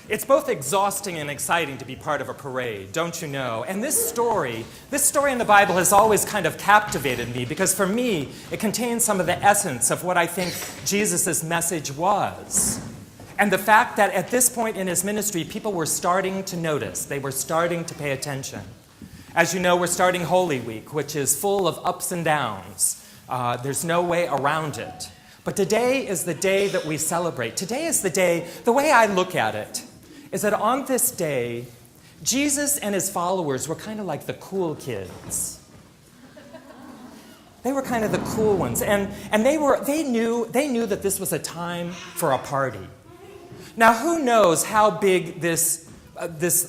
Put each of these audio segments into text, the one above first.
It's both exhausting and exciting to be part of a parade, don't you know? And this story in the Bible has always kind of captivated me because for me, it contains some of the essence of what I think Jesus' message was. And the fact that at this point in his ministry, people were starting to notice. They were starting to pay attention. As you know, we're starting Holy Week, which is full of ups and downs. There's no way around it. But today is the day that we celebrate. Today is the day, the way I look at it, is that on this day, Jesus and his followers were kind of like the cool kids. They were kind of the cool ones. And they knew that this was a time for a party. Now, who knows how big this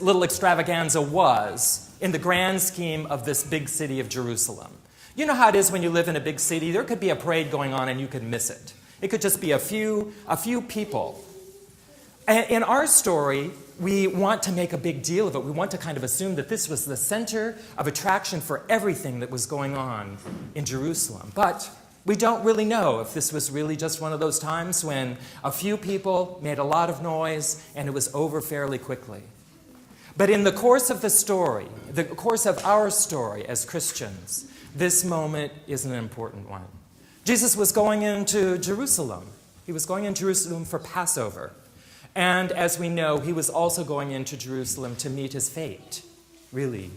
little extravaganza was in the grand scheme of this big city of Jerusalem? You know how it is when you live in a big city. There could be a parade going on and you could miss it. It could just be a few people. In our story, we want to make a big deal of it. We want to kind of assume that this was the center of attraction for everything that was going on in Jerusalem. But we don't really know if this was really just one of those times when a few people made a lot of noise and it was over fairly quickly. But in the course of the story, the course of our story as Christians, this moment is an important one. Jesus was going into Jerusalem. He was going into Jerusalem for Passover. And as we know, he was also going into Jerusalem to meet his fate, really,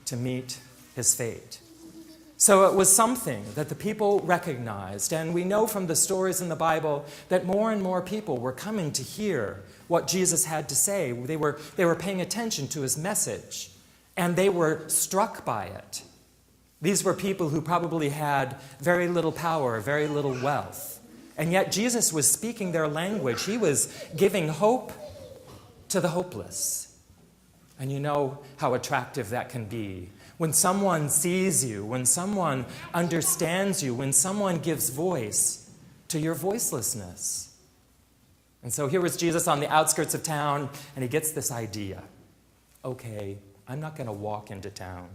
to meet his fate. So it was something that the people recognized, and we know from the stories in the Bible that more and more people were coming to hear what Jesus had to say. They were paying attention to his message, and they were struck by it. These were people who probably had very little power, very little wealth. And yet Jesus was speaking their language. He was giving hope to the hopeless. And you know how attractive that can be. When someone sees you, when someone understands you, when someone gives voice to your voicelessness. And so here was Jesus on the outskirts of town, and he gets this idea. Okay, I'm not going to walk into town.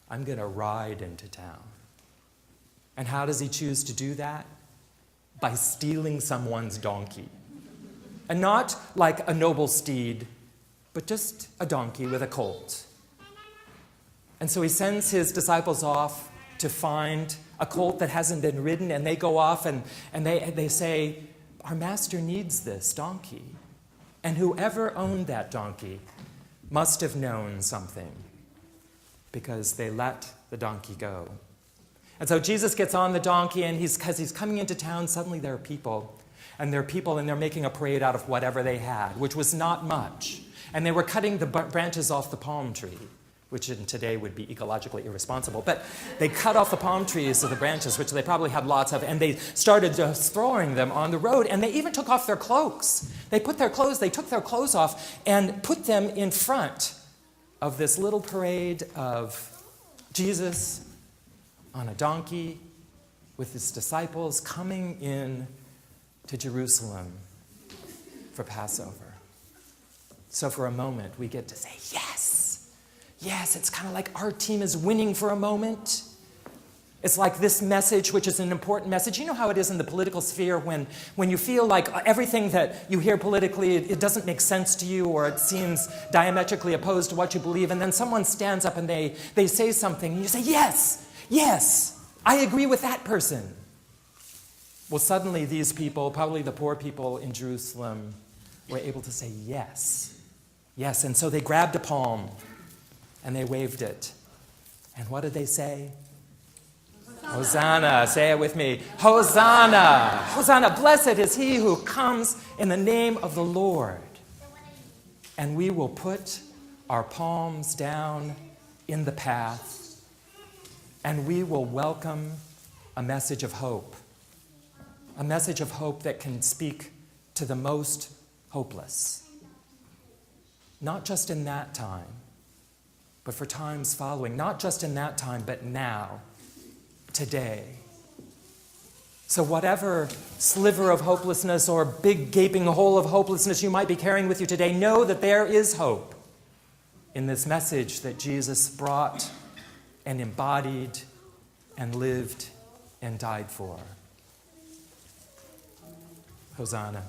I'm going to ride into town. And how does he choose to do that? By stealing someone's donkey. And not like a noble steed, but just a donkey with a colt. And so he sends his disciples off to find a colt that hasn't been ridden, and they go off and they say, our master needs this donkey. And whoever owned that donkey must have known something, because they let the donkey go. And so Jesus gets on the donkey, and because he's coming into town, suddenly there are people, and they're making a parade out of whatever they had, which was not much. And they were cutting the branches off the palm tree, which in today would be ecologically irresponsible. But they cut off the palm trees of the branches, which they probably had lots of, and they started just throwing them on the road, and they even took off their cloaks. They took their clothes off and put them in front of this little parade of Jesus on a donkey with his disciples coming in to Jerusalem for Passover. So for a moment, we get to say, yes, yes, it's kind of like our team is winning for a moment. It's like this message, which is an important message. You know how it is in the political sphere when you feel like everything that you hear politically, it doesn't make sense to you, or it seems diametrically opposed to what you believe, and then someone stands up and they say something, and you say, yes, yes, I agree with that person. Well, suddenly these people, probably the poor people in Jerusalem, were able to say yes. Yes, and so they grabbed a palm and they waved it. And what did they say? Hosanna, say it with me. Hosanna, Hosanna, blessed is he who comes in the name of the Lord. And we will put our palms down in the path, and we will welcome a message of hope. A message of hope that can speak to the most hopeless. Not just in that time, but for times following. Not just in that time, but now, today. So whatever sliver of hopelessness or big gaping hole of hopelessness you might be carrying with you today, know that there is hope in this message that Jesus brought and embodied and lived and died for. Hosanna.